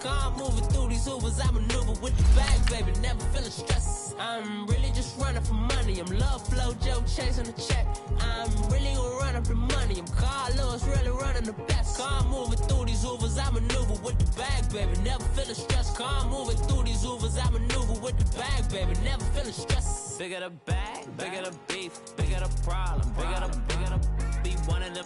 Calm moving through these Ubers, I maneuver with the bag, baby, never feeling stress. I'm really just running for money. I'm love flow, Joe chasing the check. I'm really gonna run up the money. I'm Carl Lewis, really running the best. Calm moving through these Ubers, I maneuver with the bag, baby, never feeling stress. Calm moving through these Ubers, I maneuver with the bag, baby, never feeling stress. Bigger the bag, bigger the beef, bigger the problem, bigger the be one in the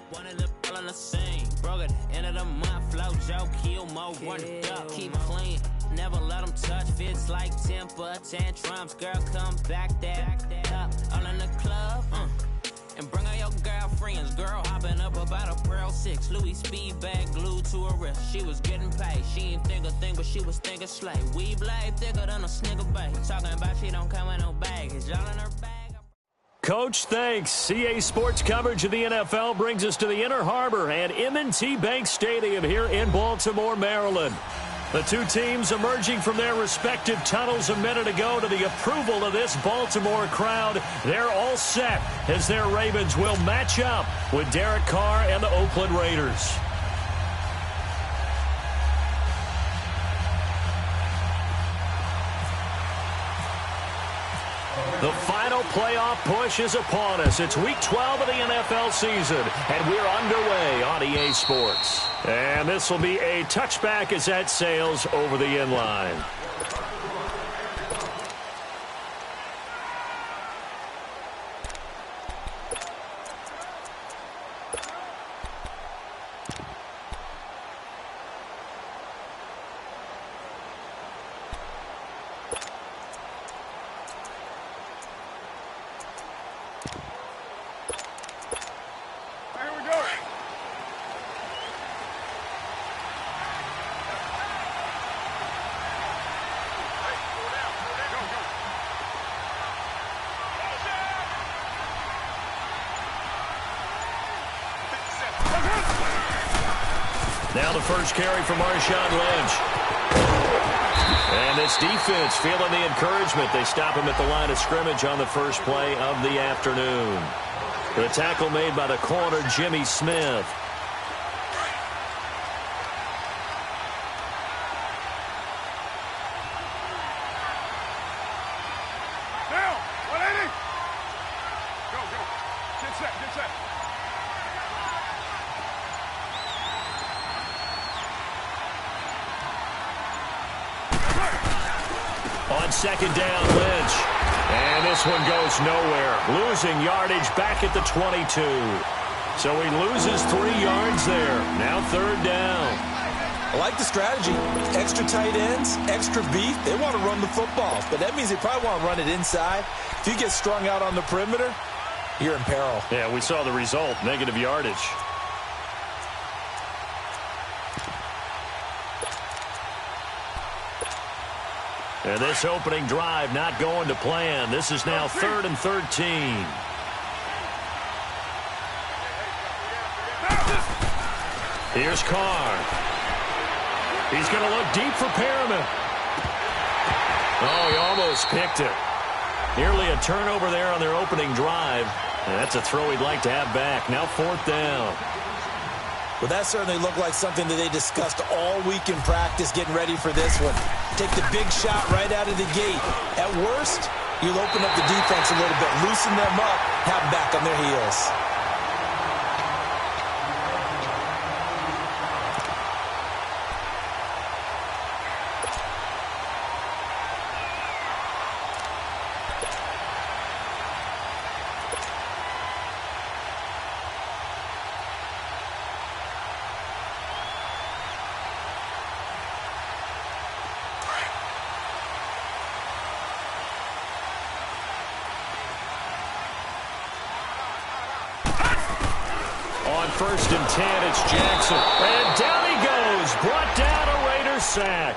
all in the same. Broke at the end of the month, flow Joe, kill mo, run it up, keep clean. Never let them touch, fits like temper tantrums. Girl, come back that up, all in the club, and bring all your girlfriends. Girl hopping up about a Pearl 6, Louis speed bag glued to her wrist. She was getting paid, she ain't think a thing, but she was thinking slay. We blade thicker than a snicker bag. Talking about she don't come with no baggage, all in her bag. Coach, thanks. CA Sports coverage of the NFL brings us to the Inner Harbor and M&T Bank Stadium here in Baltimore, Maryland. The two teams emerging from their respective tunnels a minute ago to the approval of this Baltimore crowd. They're all set as their Ravens will match up with Derek Carr and the Oakland Raiders. The final playoff push is upon us. It's Week 12 of the NFL season, and we're underway on EA Sports. And this will be a touchback as that sails over the end line. Now the first carry for Marshawn Lynch. And this defense feeling the encouragement. They stop him at the line of scrimmage on the first play of the afternoon. The tackle made by the corner, Jimmy Smith. Down, 180. Go. Get set. On second down, Lynch. And this one goes nowhere. Losing yardage back at the 22. So he loses 3 yards there. Now third down. I like the strategy. Extra tight ends, extra beef. They want to run the football, but that means they probably want to run it inside. If you get strung out on the perimeter, you're in peril. Yeah, we saw the result, negative yardage. And this opening drive not going to plan. This is now 3rd and 13. Here's Carr. He's going to look deep for Perriman. Oh, he almost picked it. Nearly a turnover there on their opening drive. And that's a throw he'd like to have back. Now 4th down. Well, that certainly looked like something that they discussed all week in practice getting ready for this one. Take the big shot right out of the gate. At worst, you'll open up the defense a little bit, loosen them up, have them back on their heels. On 1st and 10, it's Jackson. And down he goes. Brought down a Raider sack.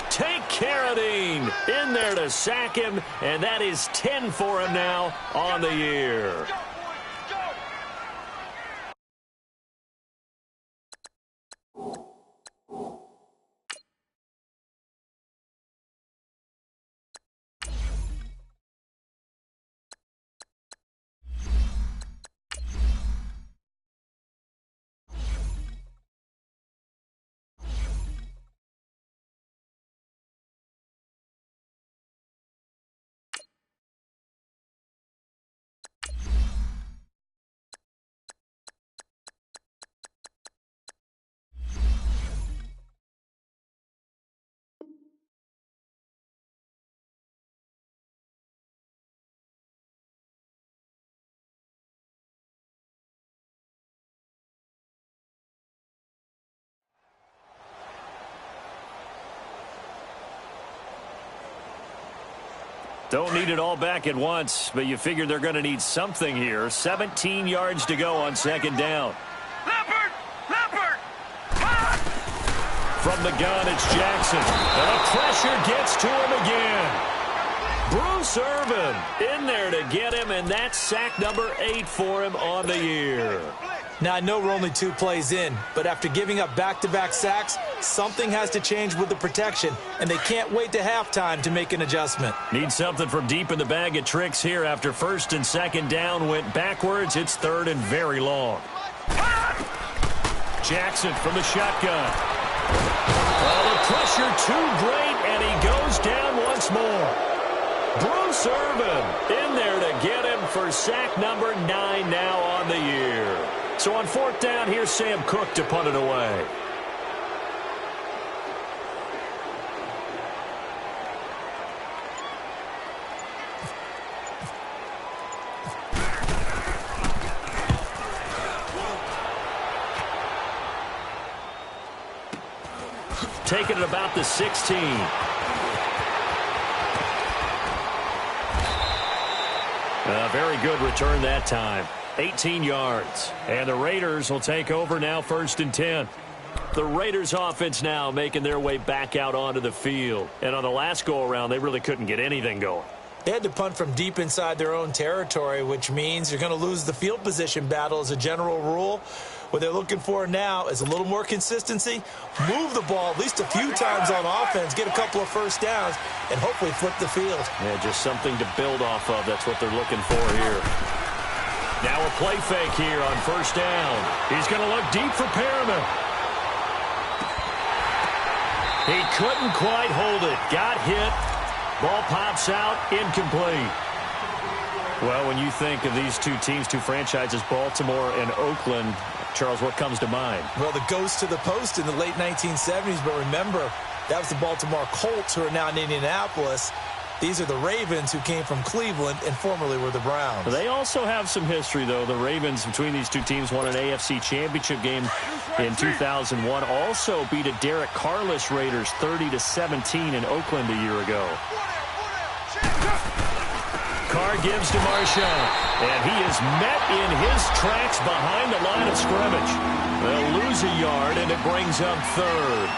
Take Carradine in there to sack him, and that is 10 for him now on the year. Don't need it all back at once, but you figure they're going to need something here. 17 yards to go on second down. Leopard! Leopard! From the gun, it's Jackson. And the pressure gets to him again. Bruce Irvin in there to get him, and that's sack number 8 for him on the year. Now, I know we're only 2 plays in, but after giving up back-to-back sacks, something has to change with the protection, and they can't wait to halftime to make an adjustment. Need something from deep in the bag of tricks here after first and second down went backwards. It's third and very long. Jackson from the shotgun. Well, the pressure too great, and he goes down once more. Bruce Irvin in there to get him for sack number 9 now on the year. So on fourth down, here's Sam Cook to punt it away. Taking it about the 16. Very good return that time. 18 yards. And the Raiders will take over now, first and 10. The Raiders offense now making their way back out onto the field. And on the last go-around, they really couldn't get anything going. They had to punt from deep inside their own territory, which means you're going to lose the field position battle as a general rule. What they're looking for now is a little more consistency, move the ball at least a few times on offense, get a couple of first downs, and hopefully flip the field. Yeah, just something to build off of. That's what they're looking for here. Now a play fake here on first down. He's going to look deep for Perriman. He couldn't quite hold it. Got hit. Ball pops out, incomplete. Well, when you think of these two teams, two franchises, Baltimore and Oakland, Charles, what comes to mind? Well, the ghost to the post in the late 1970s, but remember, that was the Baltimore Colts, who are now in Indianapolis. These are the Ravens, who came from Cleveland and formerly were the Browns. They also have some history, though. The Ravens, between these two teams, won an AFC championship game in 2001. Also beat a Derek Carless Raiders 30-17 in Oakland a year ago. Carr gives to Marshawn, and he is met in his tracks behind the line of scrimmage. They'll lose a yard, and it brings up third.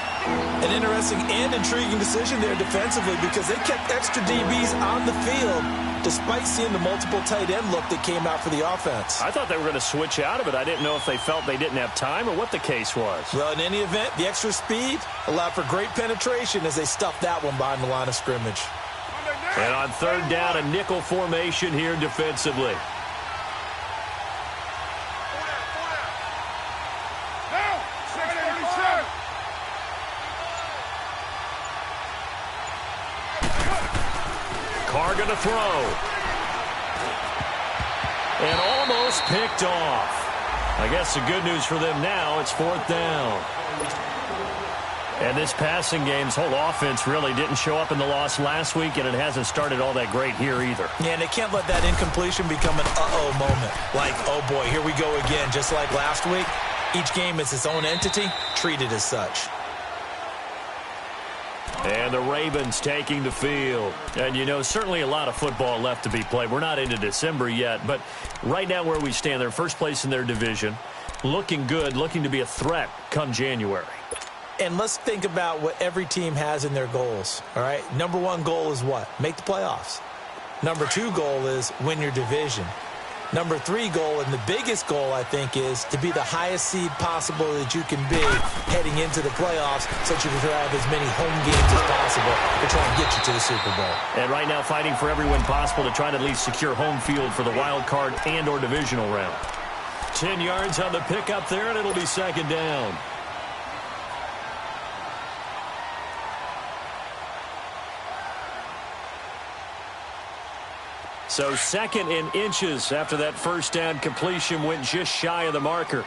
An interesting and intriguing decision there defensively, because they kept extra DBs on the field despite seeing the multiple tight end look that came out for the offense. I thought they were going to switch out of it. I didn't know if they felt they didn't have time or what the case was. Well, in any event, the extra speed allowed for great penetration as they stuffed that one behind the line of scrimmage. And on third down, a nickel formation here defensively. Carr going to throw. And almost picked off. I guess the good news for them now, it's fourth down. And this passing game's whole offense really didn't show up in the loss last week, and it hasn't started all that great here either. Yeah, and they can't let that incompletion become an uh-oh moment. Like, oh boy, here we go again. Just like last week, each game is its own entity, treated as such. And the Ravens taking the field. And, you know, certainly a lot of football left to be played. We're not into December yet, but right now where we stand, they're first place in their division, looking good, looking to be a threat come January. And let's think about what every team has in their goals, all right? Number one goal is what? Make the playoffs. Number two goal is win your division. Number three goal, and the biggest goal, I think, is to be the highest seed possible that you can be heading into the playoffs, so that you can have as many home games as possible to try and get you to the Super Bowl. And right now fighting for every win possible to try to at least secure home field for the wild card and or divisional round. 10 yards on the pickup there, and it'll be second down. So second in inches after that first down completion went just shy of the marker.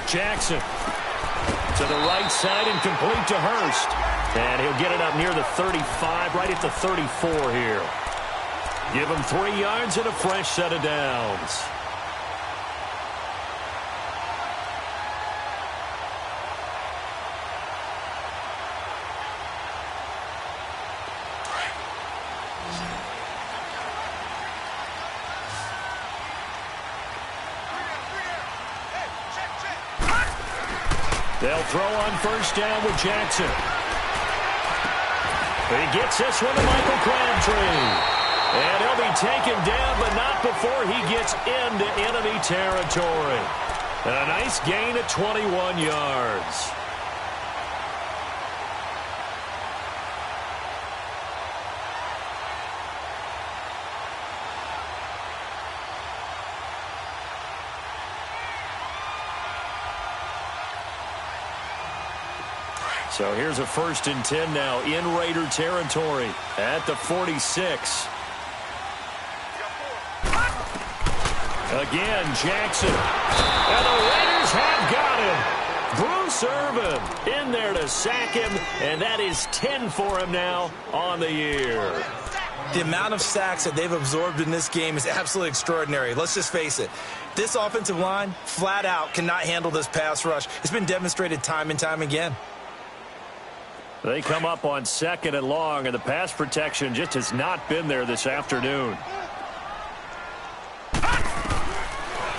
Jackson to the right side and complete to Hurst. And he'll get it up near the 35, right at the 34 here. Give him 3 yards and a fresh set of downs. They'll throw on first down with Jackson. He gets this one to Michael Crabtree. And he'll be taken down, but not before he gets into enemy territory. And a nice gain of 21 yards. So here's a 1st and 10 now in Raider territory at the 46. Again, Jackson. And the Raiders have got him. Bruce Irvin in there to sack him, and that is 10 for him now on the year. The amount of sacks that they've absorbed in this game is absolutely extraordinary. Let's just face it. This offensive line, flat out, cannot handle this pass rush. It's been demonstrated time and time again. They come up on 2nd and long, and the pass protection just has not been there this afternoon.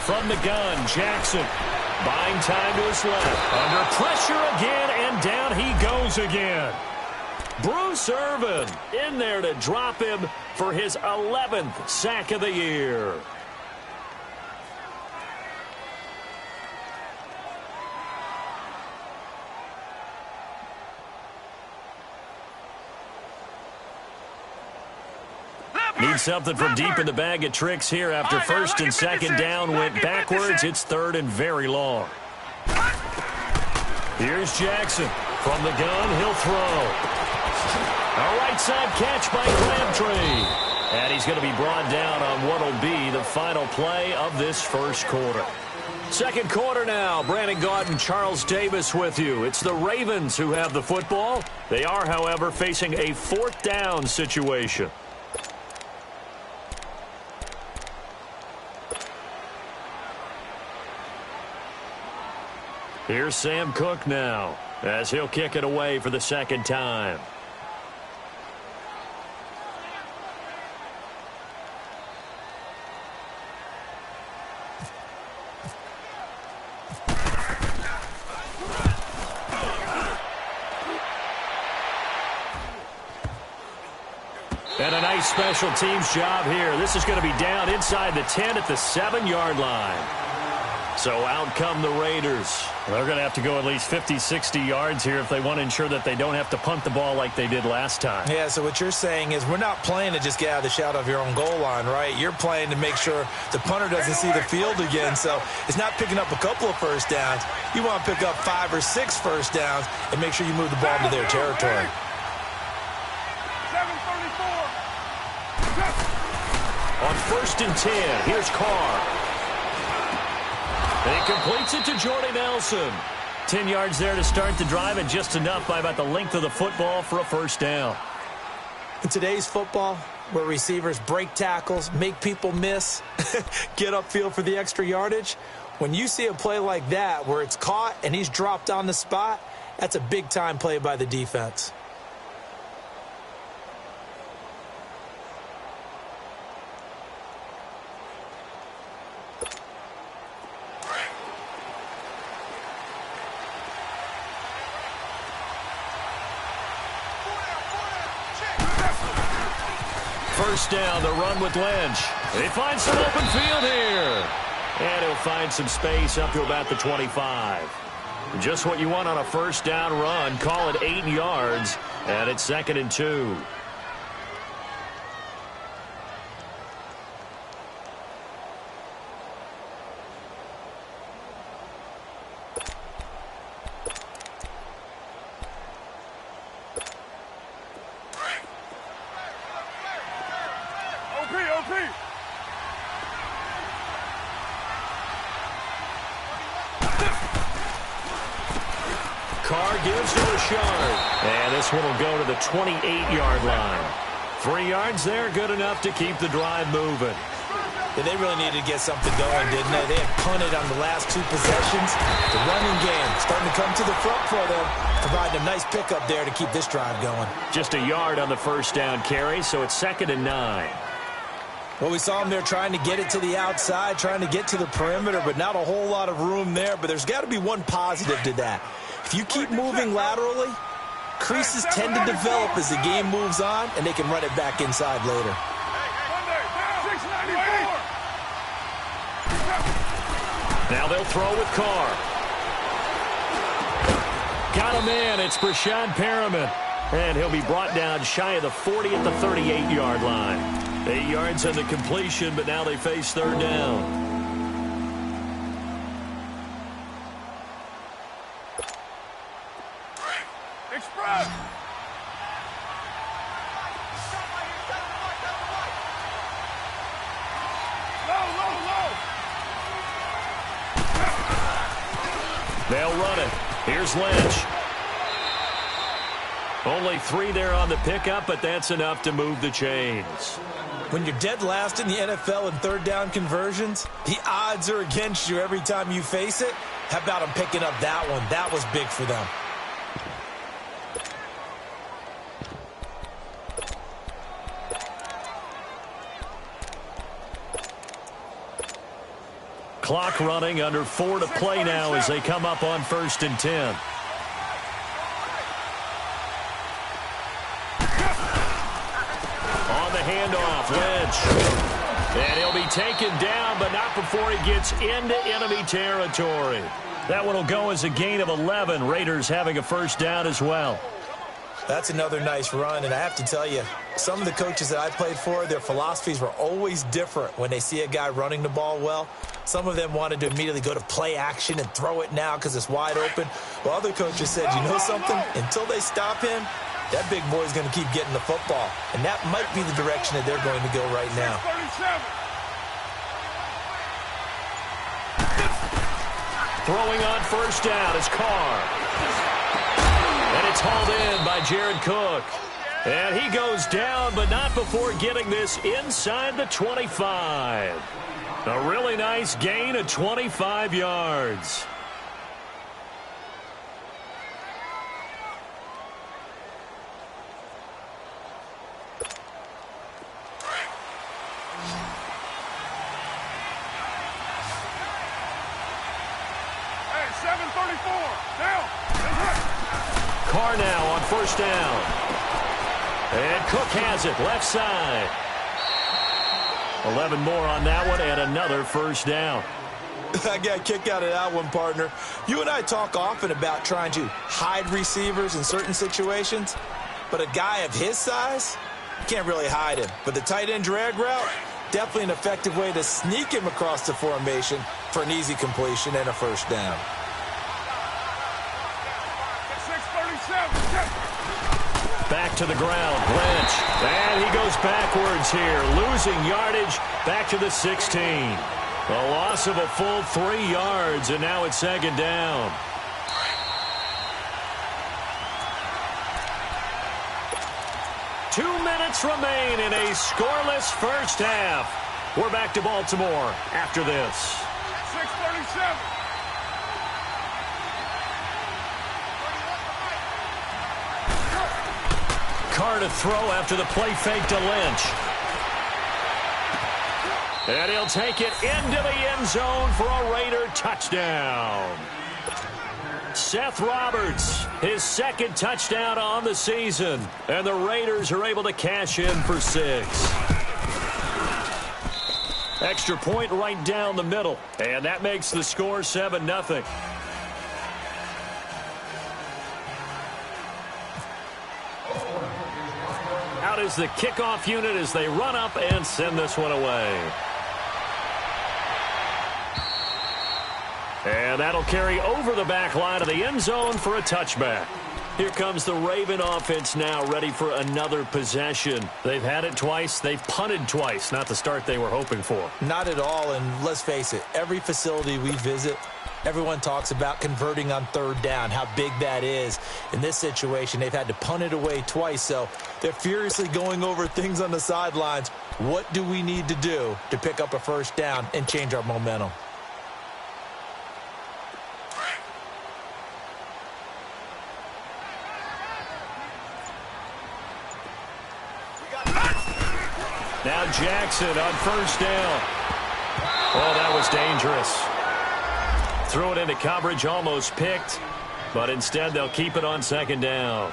From the gun, Jackson buying time to his left. Under pressure again, and down he goes again. Bruce Irvin in there to drop him for his 11th sack of the year. Need something from deep in the bag of tricks here after 1st and 2nd down went backwards. It's 3rd and very long. Here's Jackson. From the gun, he'll throw. A right side catch by Crabtree. And he's going to be brought down on what will be the final play of this first quarter. Second quarter now. Brandon Gaudin, Charles Davis with you. It's the Ravens who have the football. They are, however, facing a 4th down situation. Here's Sam Cook now, as he'll kick it away for the 2nd time. And a nice special teams job here. This is going to be down inside the 10 at the 7-yard line. So out come the Raiders. They're going to have to go at least 50, 60 yards here if they want to ensure that they don't have to punt the ball like they did last time. Yeah, so what you're saying is we're not playing to just get out of the shadow of your own goal line, right? You're playing to make sure the punter doesn't see the field again. So it's not picking up a couple of first downs. You want to pick up 5 or 6 first downs and make sure you move the ball into their territory. 7:34. On 1st and 10, here's Carr. And he completes it to Jordy Nelson. 10 yards there to start the drive, and just enough by about the length of the football for a first down. In today's football, where receivers break tackles, make people miss, get upfield for the extra yardage, when you see a play like that where it's caught and he's dropped on the spot, that's a big-time play by the defense. First down, the run with Lynch. They find some open field here. And he'll find some space up to about the 25. Just what you want on a first down run. Call it 8 yards. And it's 2nd and 2. Carr gives to Richard. And this one will go to the 28-yard line. 3 yards there, good enough to keep the drive moving. Yeah, they really needed to get something going, didn't they? They had punted on the last 2 possessions. The running game starting to come to the front for them, providing a nice pickup there to keep this drive going. Just a yard on the first down carry, so it's 2nd and 9. Well, we saw them there trying to get it to the outside, trying to get to the perimeter, but not a whole lot of room there. But there's got to be one positive to that. If you keep moving laterally, creases tend to develop as the game moves on, and they can run it back inside later. Now they'll throw with Carr. Got him in. It's Brashad Perriman. And he'll be brought down shy of the 40 at the 38-yard line. 8 yards on the completion, but now they face third down. Express! Low. They'll run it. Here's Lynch. Only 3 there on the pickup, but that's enough to move the chains. When you're dead last in the NFL in third down conversions, the odds are against you every time you face it. How about them picking up that one? That was big for them. Clock running, under 4 to play now as they come up on 1st and 10. On the handoff, Lynch. And he'll be taken down, but not before he gets into enemy territory. That one will go as a gain of 11. Raiders having a first down as well. That's another nice run, and I have to tell you, some of the coaches that I played for, their philosophies were always different when they see a guy running the ball well. Some of them wanted to immediately go to play action and throw it now because it's wide open. Well, other coaches said, you know something? Until they stop him, that big boy's going to keep getting the football. And that might be the direction that they're going to go right now. Throwing on first down is Carr. And it's hauled in by Jared Cook. And he goes down, but not before getting this inside the 25. A really nice gain of 25 yards. Hey, 7:34. Down. Carr now on first down. And Cook has it, left side. 11 more on that one, and another first down. I got a kick out of that one, partner. You and I talk often about trying to hide receivers in certain situations, but a guy of his size, you can't really hide him. But the tight end drag route, definitely an effective way to sneak him across the formation for an easy completion and a first down. 6:37. Back to the ground, Lynch. And he goes backwards here, losing yardage back to the 16. A loss of a full 3 yards, and now it's second down. Two minutes remain in a scoreless first half. We're back to Baltimore after this. 6:37. Carr to throw after the play fake to Lynch. And he'll take it into the end zone for a Raider touchdown. Seth Roberts, his second touchdown on the season. And the Raiders are able to cash in for 6. Extra point right down the middle. And that makes the score 7-0. Out is the kickoff unit as they run up and send this one away. And that'll carry over the back line of the end zone for a touchback. Here comes the Raven offense now, ready for another possession. They've had it twice. They've punted twice. Not the start they were hoping for. Not at all, and let's face it, every facility we visit, everyone talks about converting on third down, how big that is. In this situation, they've had to punt it away twice, so they're furiously going over things on the sidelines. What do we need to do to pick up a first down and change our momentum? Now Jackson on first down. Oh, that was dangerous. Threw it into coverage, almost picked. but instead they'll keep it on second down.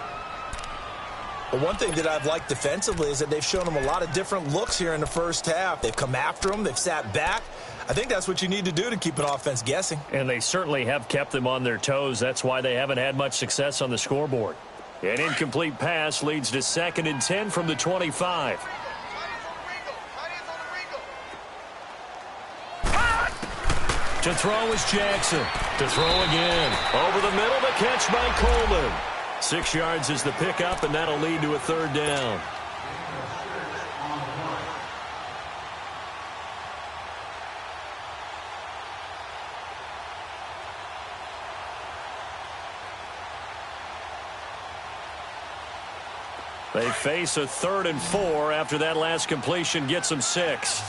But one thing that I've liked defensively is that they've shown them a lot of different looks here in the first half. They've come after them. They've sat back. I think that's what you need to do to keep an offense guessing. And they certainly have kept them on their toes. That's why they haven't had much success on the scoreboard. An incomplete pass leads to 2nd and 10 from the 25. To throw is Jackson. To throw again. Over the middle, the catch by Coleman. 6 yards is the pickup, and that'll lead to a 3rd down. They face a 3rd and 4 after that last completion gets them 6.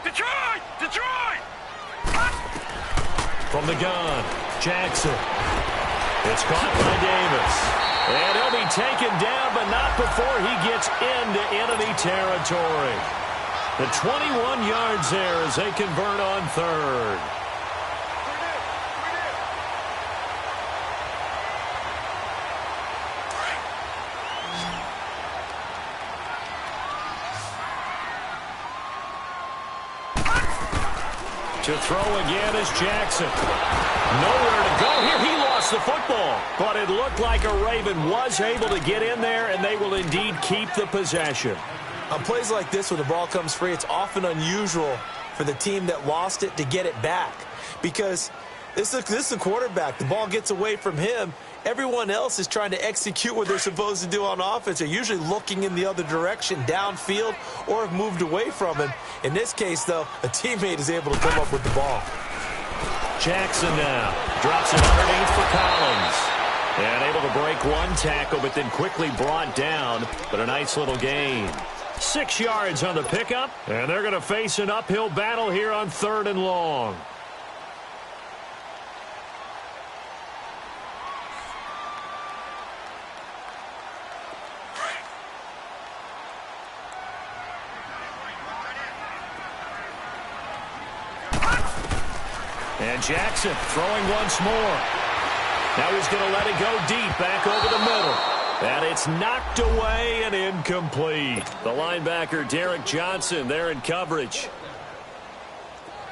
Detroit! From the gun, Jackson. It's caught by Davis. And he'll be taken down, but not before he gets into enemy territory. The 21 yards there as they convert on 3rd. To throw again is Jackson. Nowhere to go here. He lost the football. But it looked like a Raven was able to get in there, and they will indeed keep the possession. On plays like this where the ball comes free, it's often unusual for the team that lost it to get it back. Because this is a quarterback. The ball gets away from him. Everyone else is trying to execute what they're supposed to do on offense. They're usually looking in the other direction, downfield, or have moved away from him. In this case, though, a teammate is able to come up with the ball. Jackson now drops it underneath for Collins. And able to break one tackle, but then quickly brought down. But a nice little gain. 6 yards on the pickup, and they're going to face an uphill battle here on 3rd and long. And Jackson throwing once more. Now he's going to let it go deep back over the middle. And it's knocked away and incomplete. The linebacker, Derek Johnson, there in coverage.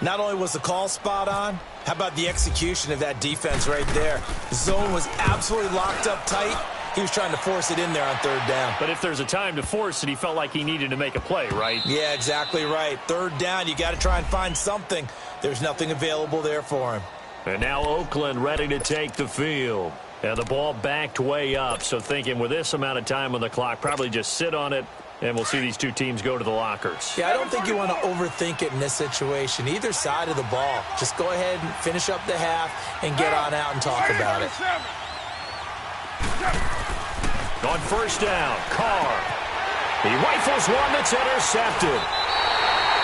Not only was the call spot on, how about the execution of that defense right there? The zone was absolutely locked up tight. He was trying to force it in there on 3rd down. But if there's a time to force it, he felt like he needed to make a play, right? Yeah, exactly right. 3rd down, you got to try and find something. There's nothing available there for him. And now Oakland ready to take the field. And the ball backed way up, so thinking with this amount of time on the clock, probably just sit on it, and we'll see these two teams go to the lockers. Yeah, I don't think you want to overthink it in this situation. Either side of the ball. Just go ahead and finish up the half and get on out and talk about it. On 1st down, Carr. He rifles one that's intercepted.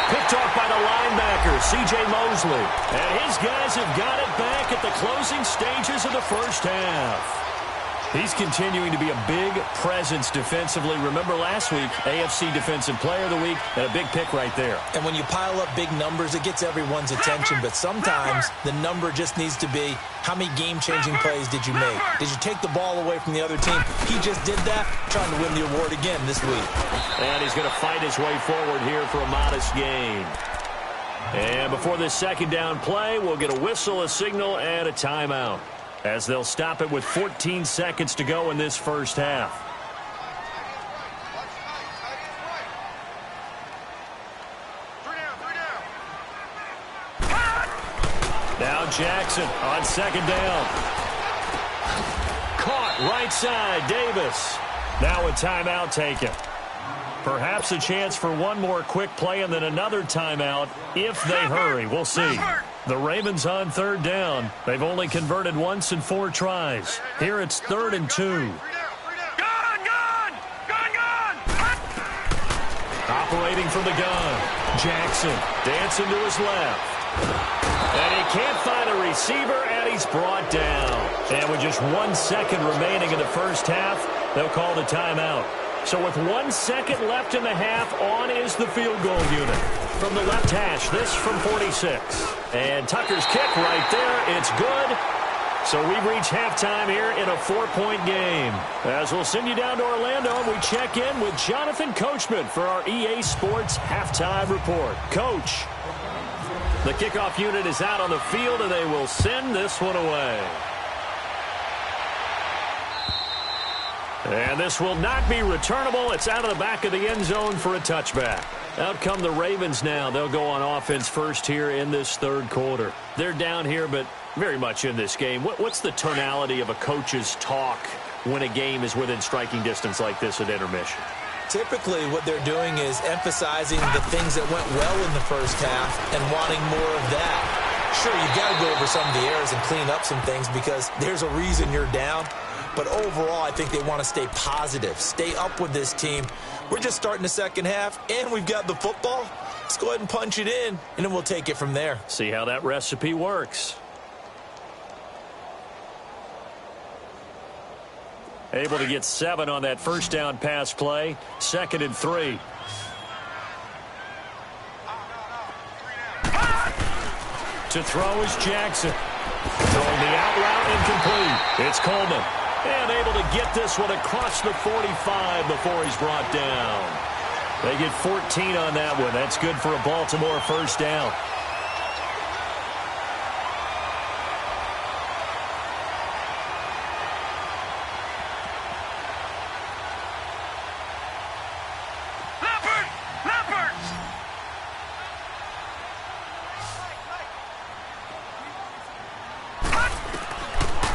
Picked off by the linebacker, C.J. Mosley. And his guys have got it back at the closing stages of the first half. He's continuing to be a big presence defensively. Remember last week, AFC Defensive Player of the Week, and a big pick right there. And when you pile up big numbers, it gets everyone's attention. But sometimes the number just needs to be, how many game-changing plays did you make? Did you take the ball away from the other team? He just did that, trying to win the award again this week. And he's going to fight his way forward here for a modest gain. And before this 2nd down play, we'll get a whistle, a signal, and a timeout, as they'll stop it with 14 seconds to go in this first half. Now Jackson on 2nd down. Caught right side, Davis. Now a timeout taken. Perhaps a chance for one more quick play and then another timeout if they hurry. We'll see. The Ravens on 3rd down. They've only converted once in 4 tries. Here it's 3rd and 2. Gun! Operating from the gun. Jackson dancing to his left. And he can't find a receiver, and he's brought down. And with just 1 second remaining in the first half, they'll call the timeout. So with 1 second left in the half, on is the field goal unit. From the left hash, this from 46. And Tucker's kick right there. It's good. So we've reached halftime here in a 4-point game. As we'll send you down to Orlando, we check in with Jonathan Coachman for our EA Sports Halftime Report. Coach, the kickoff unit is out on the field, and they will send this one away. And this will not be returnable. It's out of the back of the end zone for a touchback. Out come the Ravens now. They'll go on offense first here in this third quarter. They're down here, but very much in this game. What's the tonality of a coach's talk when a game is within striking distance like this at intermission? Typically, what they're doing is emphasizing the things that went well in the first half and wanting more of that. Sure, you've got to go over some of the errors and clean up some things because there's a reason you're down. But overall, I think they want to stay positive, stay up with this team. We're just starting the second half, and we've got the football. Let's go ahead and punch it in, and then we'll take it from there. See how that recipe works. Able to get 7 on that first down pass play. 2nd and 3. To throw is Jackson. Throwing the out route incomplete. It's Coleman. And able to get this one across the 45 before he's brought down. They get 14 on that one. That's good for a Baltimore first down.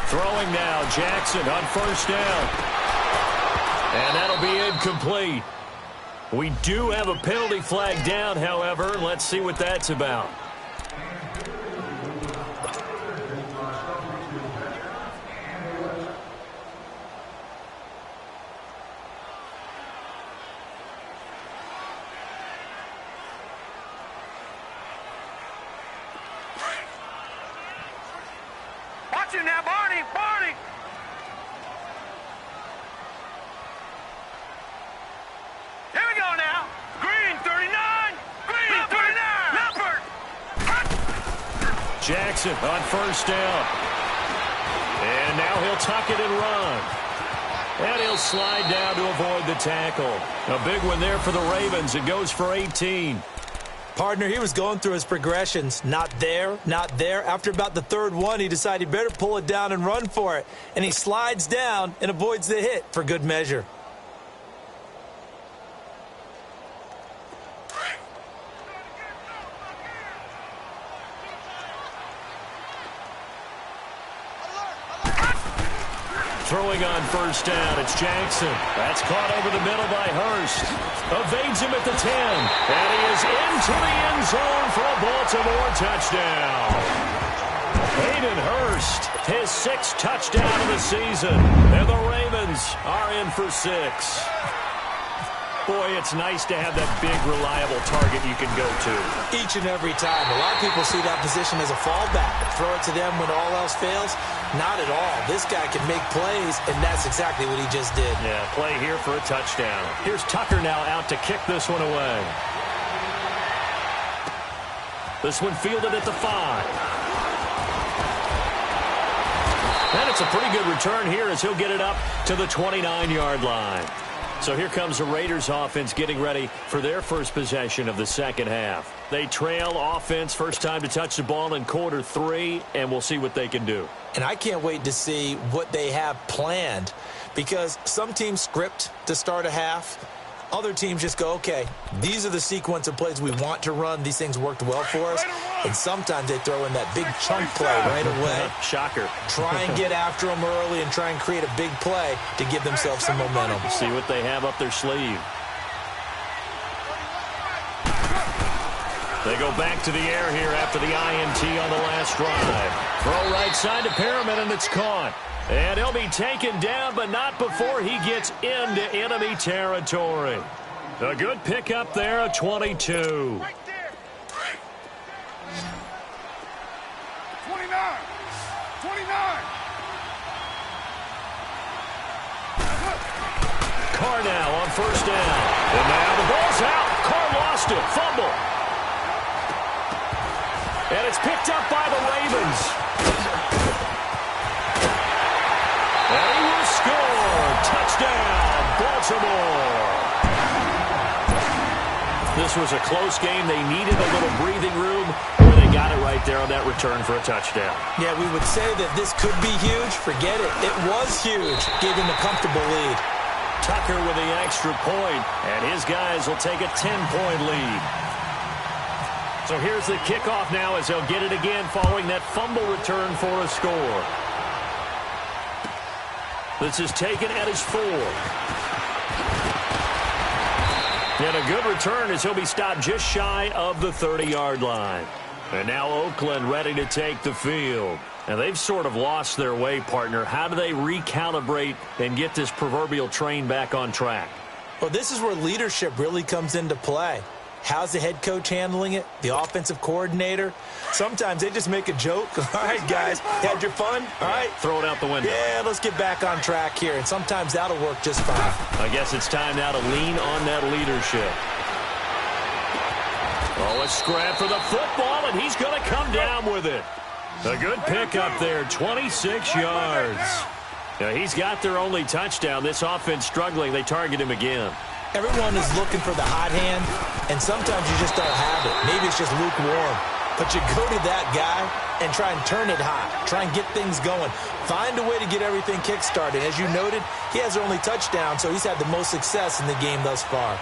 Throwing now, Jackson on first down. And that'll be incomplete. We do have a penalty flag down, however. Let's see what that's about. Watch it now, Barney! Barney! Here we go now. Green, 39! Green, 39! Leopard! Jackson on first down. And now he'll tuck it and run. And he'll slide down to avoid the tackle. A big one there for the Ravens. It goes for 18. Partner, he was going through his progressions. Not there, not there. After about the third one, he decided he better pull it down and run for it. And he slides down and avoids the hit for good measure. Throwing on first down, it's Jackson. That's caught over the middle by Hurst. Evades him at the 10. And he is into the end zone for a Baltimore touchdown. Hayden Hurst, his 6th touchdown of the season. And the Ravens are in for 6. Boy, it's nice to have that big, reliable target you can go to. Each and every time. A lot of people see that position as a fallback. Throw it to them when all else fails. Not at all. This guy can make plays, and that's exactly what he just did. Yeah, play here for a touchdown. Here's Tucker now out to kick this one away. This one fielded at the 5. And it's a pretty good return here as he'll get it up to the 29-yard line. So here comes the Raiders offense getting ready for their first possession of the second half. They trail offense, first time to touch the ball in quarter 3, and we'll see what they can do. And I can't wait to see what they have planned, because some teams script to start a half. Other teams just go, okay, these are the sequence of plays we want to run. These things worked well for us. And sometimes they throw in that big chunk play right away. Shocker. Try and get after them early and try and create a big play to give themselves some momentum. See what they have up their sleeve. They go back to the air here after the INT on the last drive. Throw right side to Perriman, and it's caught. And he'll be taken down, but not before he gets into enemy territory. A good pickup there, a 22. Right there. 29. 29. Carr now on first down. And now the ball's out. Carr lost it. Fumble. And it's picked up by the Ravens. And he will score. Touchdown, Baltimore. This was a close game. They needed a little breathing room, where they got it right there on that return for a touchdown. Yeah, we would say that this could be huge. Forget it. It was huge. Gave him a comfortable lead. Tucker with the extra point, and his guys will take a 10-point lead. So here's the kickoff now as they'll get it again following that fumble return for a score. This is taken at his 4. And a good return as he'll be stopped just shy of the 30-yard line. And now Oakland ready to take the field. And they've sort of lost their way, partner. How do they recalibrate and get this proverbial train back on track? Well, this is where leadership really comes into play. How's the head coach handling it? The offensive coordinator? Sometimes they just make a joke. All right, guys, had your fun? All right. Throw it out the window. Yeah, let's get back on track here. And sometimes that'll work just fine. I guess it's time now to lean on that leadership. Oh, a scrap for the football, and he's going to come down with it. A good pick up there, 26 yards. Now, he's got their only touchdown. This offense struggling. They target him again. Everyone is looking for the hot hand, and sometimes you just don't have it. Maybe it's just lukewarm. But you go to that guy and try and turn it hot. Try and get things going. Find a way to get everything kick-started. As you noted, he has their only touchdown, so he's had the most success in the game thus far.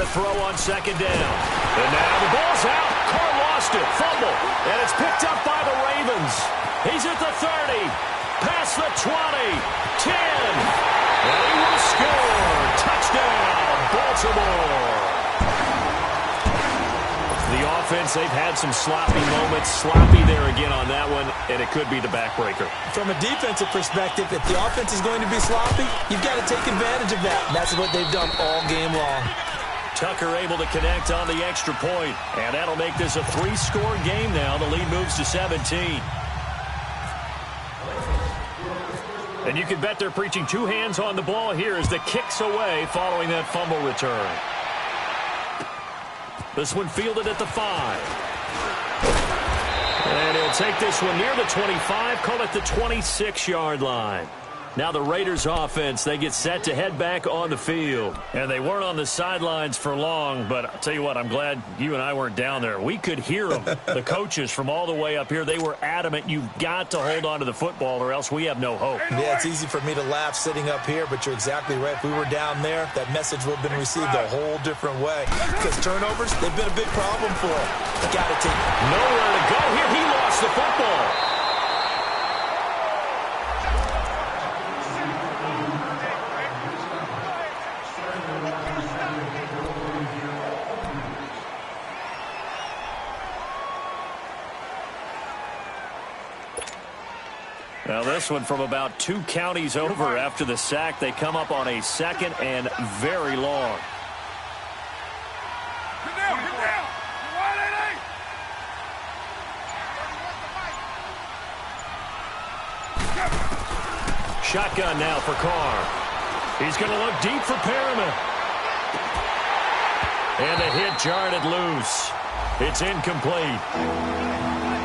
Throw on second down. And now the ball's out. Carr lost it. Fumble. And it's picked up by the Ravens. He's at the 30. Past the 20. 10. And he will score. Touchdown, Baltimore. The offense, they've had some sloppy moments. Sloppy there again on that one, and it could be the backbreaker. From a defensive perspective, if the offense is going to be sloppy, you've got to take advantage of that. And that's what they've done all game long. Tucker able to connect on the extra point, and that'll make this a 3-score game now. The lead moves to 17. And you can bet they're preaching 2 hands on the ball here as the kick's away following that fumble return. This one fielded at the 5. And he'll take this one near the 25, call it the 26-yard line. Now the Raiders offense, they get set to head back on the field. And they weren't on the sidelines for long, but I'll tell you what, I'm glad you and I weren't down there. We could hear them, the coaches from all the way up here. They were adamant, you've got to hold on to the football or else we have no hope. Yeah, it's easy for me to laugh sitting up here, but you're exactly right. If we were down there, that message would have been received a whole different way. Because turnovers, they've been a big problem for him. Got to take it. Nowhere to go here. He lost the football. Now this one from about 2 counties over after the sack. They come up on a 2nd and very long. Get down, get down. Shotgun now for Carr. He's going to look deep for Perriman. And a hit jarred it loose. It's incomplete.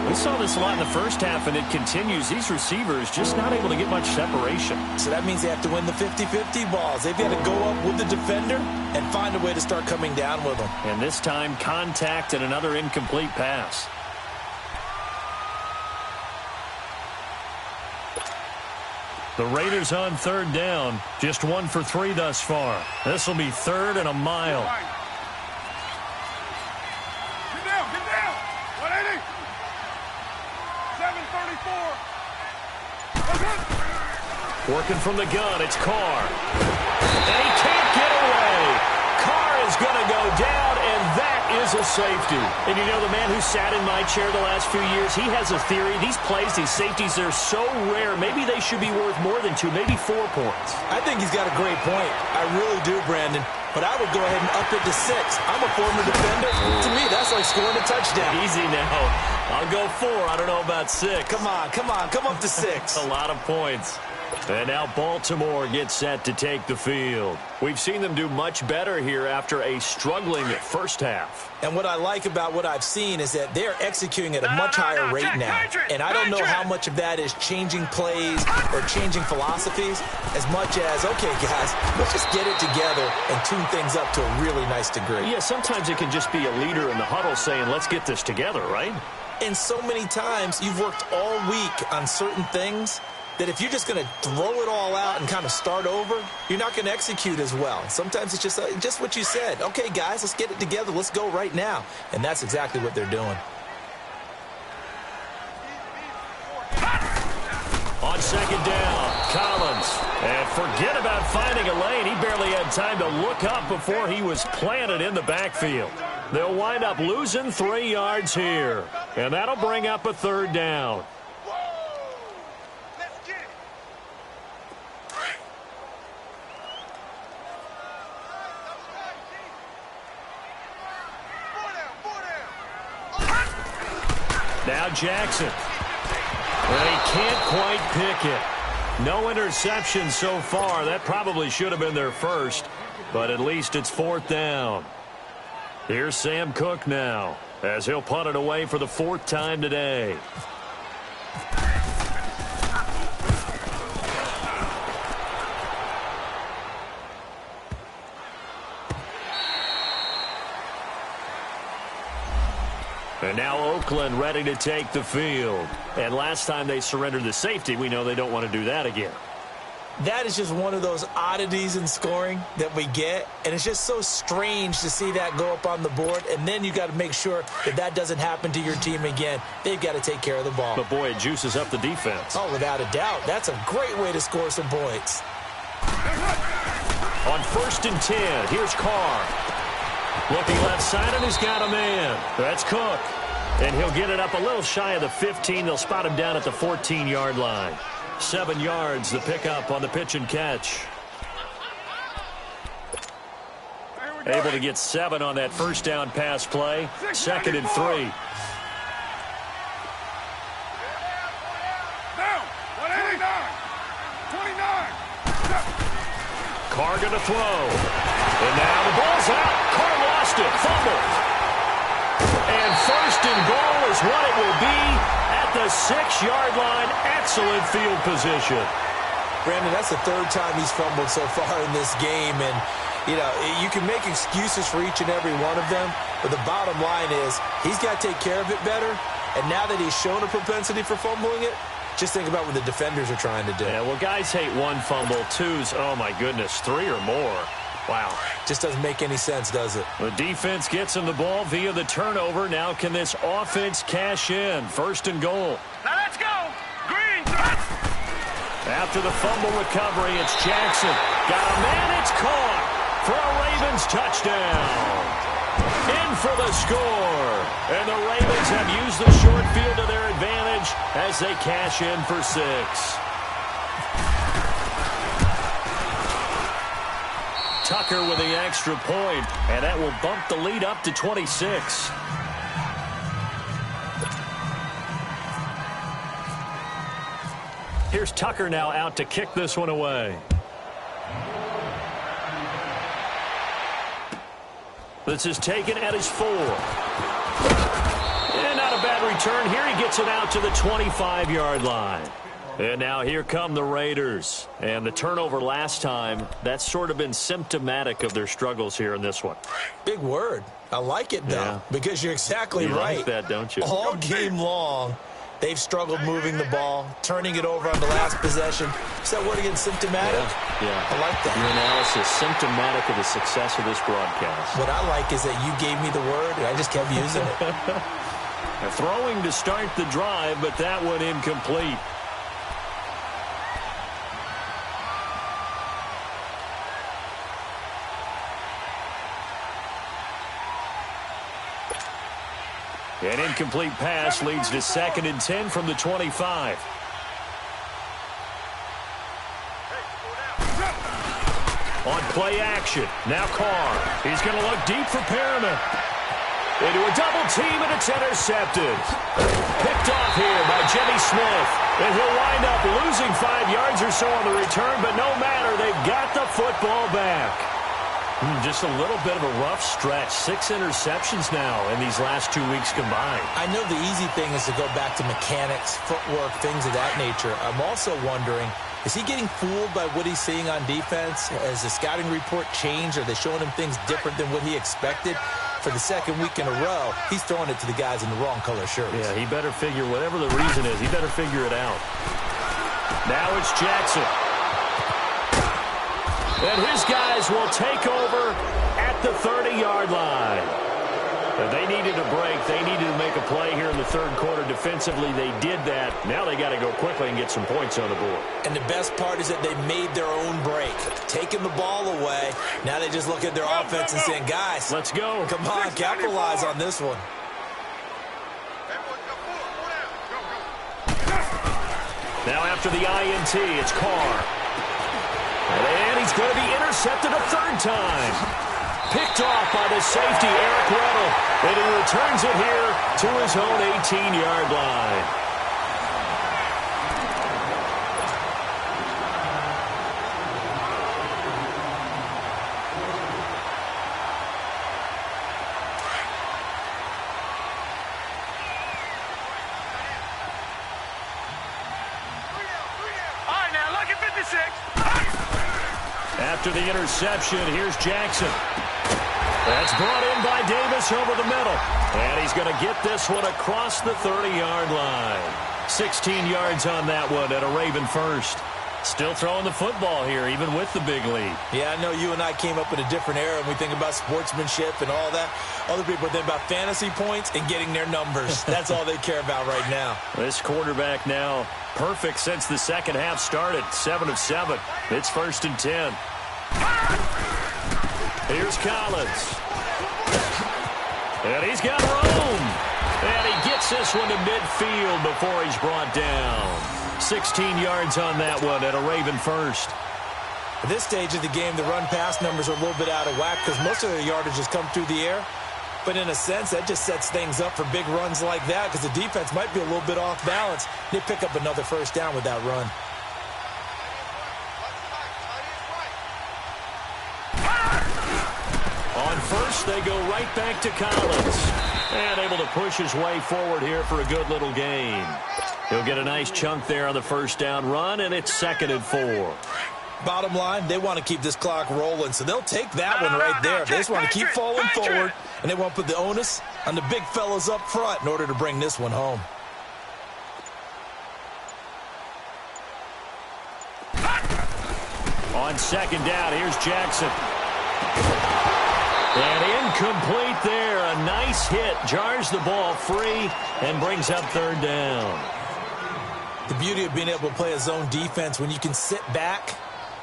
We saw this a lot in the first half, and it continues. These receivers just not able to get much separation. So that means they have to win the 50-50 balls. They've got to go up with the defender and find a way to start coming down with them. And this time, contact and another incomplete pass. The Raiders on 3rd down. Just 1 for 3 thus far. This will be 3rd and a mile. Get down, get down. 180. 734. Working from the gun, it's Carr. And he can't get away. Carr is going to go down, and that is a safety. And you know, the man who sat in my chair the last few years, he has a theory. These plays, these safeties, they're so rare. Maybe they should be worth more than 2, maybe 4 points. I think he's got a great point. I really do, Brandon. But I would go ahead and up it to 6. I'm a former defender. To me, that's like scoring a touchdown. Easy now. I'll go 4. I don't know about 6. Come on. Come up to 6. A lot of points. And now Baltimore gets set to take the field. We've seen them do much better here after a struggling first half. And what I like about what I've seen is that they're executing at a much higher rate now. And I don't know how much of that is changing plays or changing philosophies as much as, okay, guys, let's just get it together and tune things up to a really nice degree. Yeah, sometimes it can just be a leader in the huddle saying, let's get this together, right? And so many times you've worked all week on certain things that if you're just going to throw it all out and kind of start over, you're not going to execute as well. Sometimes it's just what you said. Okay, guys, let's get it together. Let's go right now. And that's exactly what they're doing. On second down, Collins. And forget about finding a lane. He barely had time to look up before he was planted in the backfield. They'll wind up losing 3 yards here. And that'll bring up a 3rd down. Now Jackson. And he can't quite pick it. No interception so far. That probably should have been their first, but at least it's 4th down. Here's Sam Cook now, as he'll punt it away for the 4th time today. And now Oakland ready to take the field. And last time they surrendered the safety, we know they don't want to do that again. That is just one of those oddities in scoring that we get. And it's just so strange to see that go up on the board. And then you got to make sure that that doesn't happen to your team again. They've got to take care of the ball. But, boy, it juices up the defense. Oh, without a doubt. That's a great way to score some points. On 1st and 10, here's Carr. Looking left side, and he's got a man. That's Cook. And he'll get it up a little shy of the 15. They'll spot him down at the 14-yard line. 7 yards, the pickup on the pitch and catch. Able to get 7 on that first down pass play. 2nd and 3. Carr going to throw. And now the ball's out. Carr lost it. Fumbled. And 1st and goal is what it will be at the 6-yard line. Excellent field position. Brandon, that's the 3rd time he's fumbled so far in this game. And, you know, you can make excuses for each and every one of them. But the bottom line is he's got to take care of it better. And now that he's shown a propensity for fumbling it, just think about what the defenders are trying to do. Yeah, well, guys hate 1 fumble, 2's, oh, my goodness, 3 or more. Wow. Just doesn't make any sense, does it? The defense gets him the ball via the turnover. Now can this offense cash in? 1st and goal. Now let's go. Green. After the fumble recovery, it's Jackson. Got a man, it's caught for a Ravens touchdown. In for the score. And the Ravens have used the short field to their advantage as they cash in for 6. Tucker with the extra point, and that will bump the lead up to 26. Here's Tucker now out to kick this one away. This is taken at his 4. And not a bad return here. He gets it out to the 25-yard line. And now here come the Raiders. And the turnover last time, that's sort of been symptomatic of their struggles here in this one. Big word. I like it, though, because you're exactly right. You like that, don't you? All game long, they've struggled moving the ball, turning it over on the last possession. Is that word again, symptomatic? Yeah. I like that. Your analysis, symptomatic of the success of this broadcast. What I like is that you gave me the word, and I just kept using it. Throwing to start the drive, but that one incomplete. An incomplete pass leads to 2nd and 10 from the 25. On play action, now Carr. He's going to look deep for Perriman. Into a double team, and it's intercepted. Picked off here by Jimmy Smith. And he'll wind up losing 5 yards or so on the return, but no matter, they've got the football back. Just a little bit of a rough stretch. 6 interceptions now in these last 2 weeks combined. I know the easy thing is to go back to mechanics, footwork, things of that nature. I'm also wondering, is he getting fooled by what he's seeing on defense? Has the scouting report changed? Are they showing him things different than what he expected? For the 2nd week in a row, he's throwing it to the guys in the wrong color shirts. Yeah, he better figure, whatever the reason is, he better figure it out. Now it's Jackson. And his guys will take over at the 30-yard line. They needed a break. They needed to make a play here in the 3rd quarter. Defensively, they did that. Now they got to go quickly and get some points on the board. And the best part is that they made their own break. Taking the ball away. Now they just look at their offense and saying, guys, let's go. Come on, capitalize on this one. Now after the INT, it's Carr. And he's going to be intercepted a 3rd time. Picked off by the safety, Eric Weddle. And he returns it here to his own 18-yard line. All right, now, look at 56. After the interception, here's Jackson. That's brought in by Davis over the middle. And he's going to get this one across the 30-yard line. 16 yards on that one at a Raven first. Still throwing the football here, even with the big lead. Yeah, I know you and I came up in a different era, and we think about sportsmanship and all that. Other people think about fantasy points and getting their numbers. That's all they care about right now. This quarterback now perfect since the 2nd half started. 7 of 7. It's 1st and 10. Here's Collins. And he's got room. And he gets this one to midfield before he's brought down. 16 yards on that one at a Raven first. At this stage of the game, the run-pass numbers are a little bit out of whack because most of their yardage has come through the air. But in a sense, that just sets things up for big runs like that because the defense might be a little bit off balance. They pick up another 1st down with that run. On 1st, they go right back to Collins. And able to push his way forward here for a good little gain. He'll get a nice chunk there on the 1st down run, and it's 2nd and 4. Bottom line, they want to keep this clock rolling, so they'll take that one right there. They just want to keep falling forward, and they want to put the onus on the big fellas up front in order to bring this one home. On 2nd down, here's Jackson. And incomplete there. A nice hit. Jars the ball free and brings up 3rd down. The beauty of being able to play a zone defense when you can sit back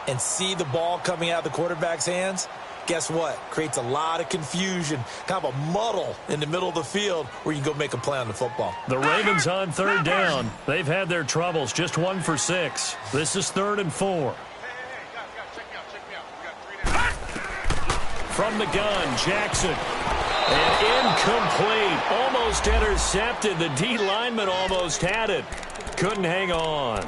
and see the ball coming out of the quarterback's hands, guess what? Creates a lot of confusion, kind of a muddle in the middle of the field where you can go make a play on the football. The Ravens on 3rd down. They've had their troubles, just 1 for 6. This is 3rd and 4. From the gun, Jackson. And incomplete. Almost intercepted. The D lineman almost had it. Couldn't hang on.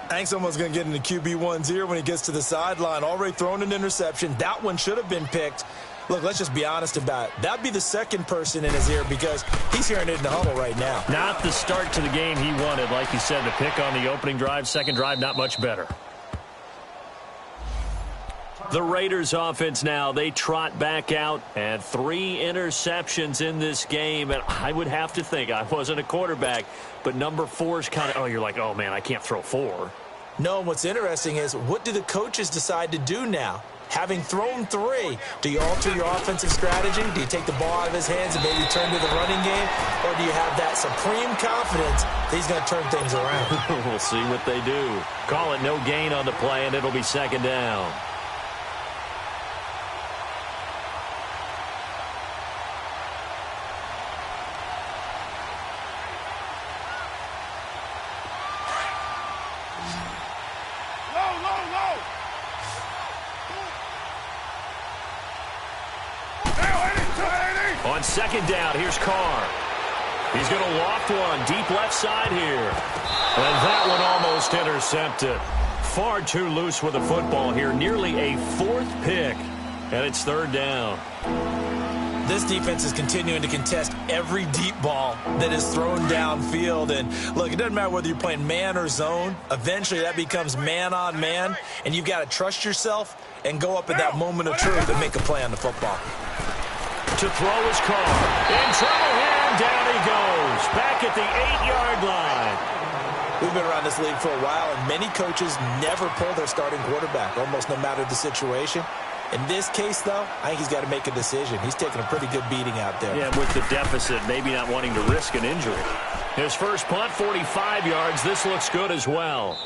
I think someone's going to get into QB1's ear when he gets to the sideline. Already thrown an interception. That one should have been picked. Look, let's just be honest about it. That'd be the 2nd person in his ear because he's hearing it in the huddle right now. Not the start to the game he wanted. Like you said, the pick on the opening drive, 2nd drive, not much better. The Raiders offense now, they trot back out, and 3 interceptions in this game. And I would have to think, I wasn't a quarterback, but number 4 is kind of, oh, you're like, oh, man, I can't throw 4. No, and what's interesting is what do the coaches decide to do now? Having thrown 3, do you alter your offensive strategy? Do you take the ball out of his hands and maybe turn to the running game? Or do you have that supreme confidence that he's going to turn things around? We'll see what they do. Call it no gain on the play, and it'll be 2nd down. On second down, here's Carr. He's going to loft one deep left side here. And that one almost intercepted. Far too loose with the football here. Nearly a fourth pick. And it's third down. This defense is continuing to contest every deep ball that is thrown downfield. And, look, it doesn't matter whether you're playing man or zone. Eventually, that becomes man on man. And you've got to trust yourself and go up at that moment of truth and make a play on the football. To throw his Carr. In trouble here. Down he goes. Back at the 8-yard line. We've been around this league for a while, and many coaches never pull their starting quarterback, almost no matter the situation. In this case, though, I think he's got to make a decision. He's taking a pretty good beating out there. Yeah, with the deficit, maybe not wanting to risk an injury. His first punt, 45 yards. This looks good as well.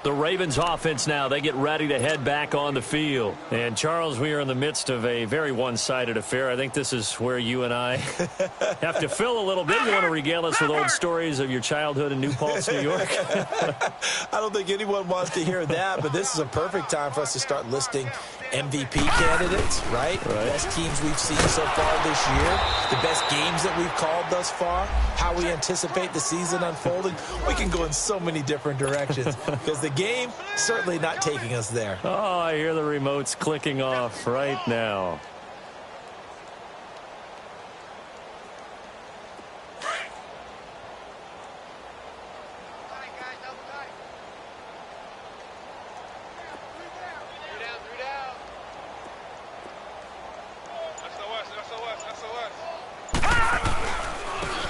The Ravens offense now, they get ready to head back on the field. And, Charles, we are in the midst of a very one-sided affair. I think this is where you and I have to fill a little bit. You want to regale us with old stories of your childhood in New Paltz, New York? I don't think anyone wants to hear that, but this is a perfect time for us to start listing MVP candidates, right? The best teams we've seen so far this year, the best games that we've called thus far, how we anticipate the season unfolding. We can go in so many different directions because the game certainly not taking us there. Oh, I hear the remotes clicking off right now.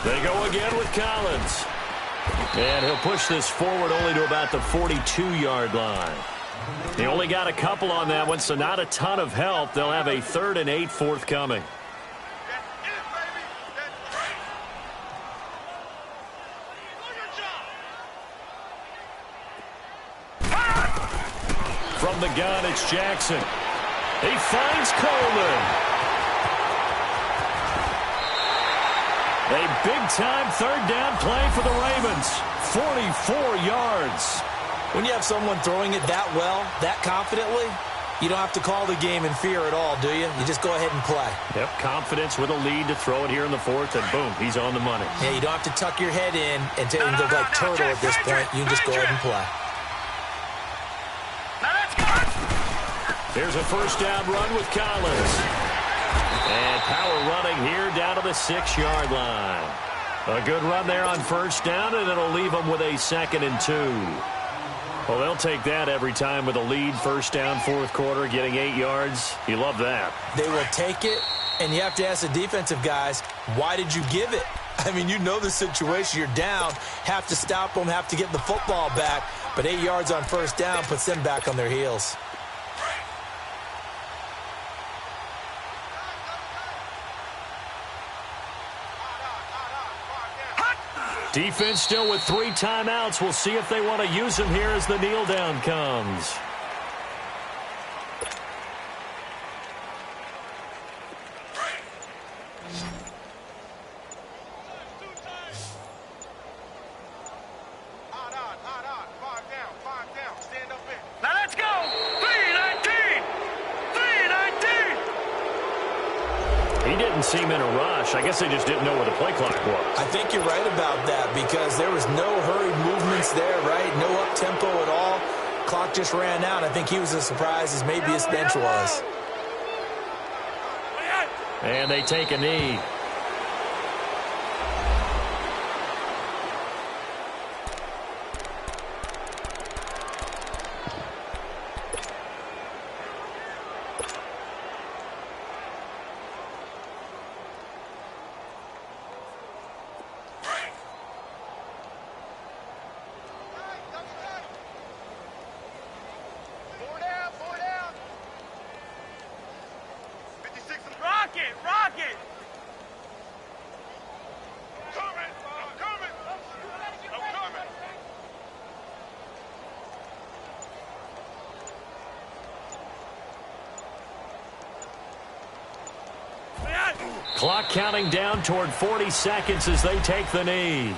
They go again with Collins. And he'll push this forward only to about the 42-yard line. They only got a couple on that one, so not a ton of help. They'll have a 3rd and 8 forthcoming. From the gun, it's Jackson. He finds Coleman. A big-time 3rd down play for the Ravens. 44 yards. When you have someone throwing it that well, that confidently, you don't have to call the game in fear at all, do you? You just go ahead and play. Yep, confidence with a lead to throw it here in the 4th, and boom, he's on the money. Yeah, you don't have to tuck your head in and look like turtle at this point. You can just go ahead and play. Here's a 1st down run with Collins. And power running here down to the 6-yard line. A good run there on 1st down, and it'll leave them with a 2nd and 2. Well, they'll take that every time with a lead. 1st down, 4th quarter, getting 8 yards. You love that. They will take it, and you have to ask the defensive guys, why did you give it? I mean, you know the situation. You're down, have to stop them, have to get the football back. But 8 yards on 1st down puts them back on their heels. Defense still with 3 timeouts. We'll see if they want to use them here as the kneel down comes. Now let's go! 3-19! 3-19! He didn't seem in a rush. I guess they just didn't know where the play clock was. I think you're right about that because there was no hurried movements there, right? No up-tempo at all. Clock just ran out. I think he was as surprised as maybe his bench was. And they take a knee. Rocket! Clock counting down toward 40 seconds as they take the knee.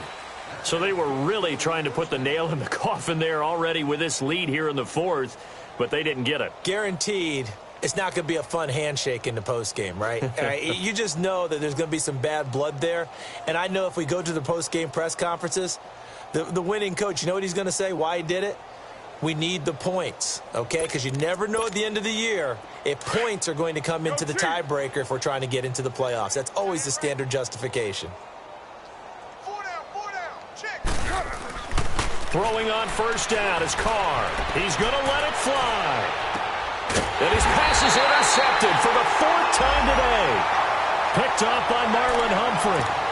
So they were really trying to put the nail in the coffin there already with this lead here in the 4th, but they didn't get it. Guaranteed, it's not going to be a fun handshake in the postgame, right? You just know that there's going to be some bad blood there. And I know if we go to the postgame press conferences, the winning coach, you know what he's going to say, why he did it? We need the points, okay? Because you never know at the end of the year if points are going to come into the tiebreaker if we're trying to get into the playoffs. That's always the standard justification. 4 down, check. Throwing on first down is Carr. He's going to let it fly. And his pass is intercepted for the 4th time today. Picked off by Marlon Humphrey.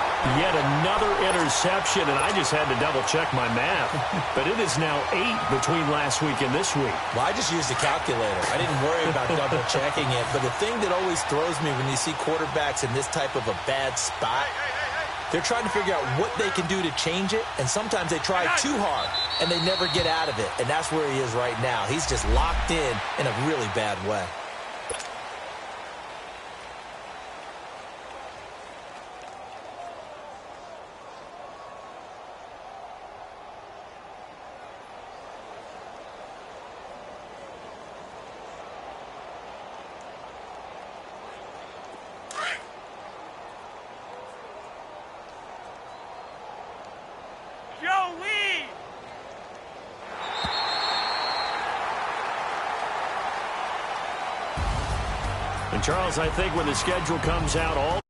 Yet another interception, and I just had to double-check my math. But it is now 8 between last week and this week. Well, I just used a calculator. I didn't worry about double-checking it. But the thing that always throws me when you see quarterbacks in this type of a bad spot, they're trying to figure out what they can do to change it, and sometimes they try too hard, and they never get out of it. And that's where he is right now. He's just locked in a really bad way. And Charles, I think when the schedule comes out, all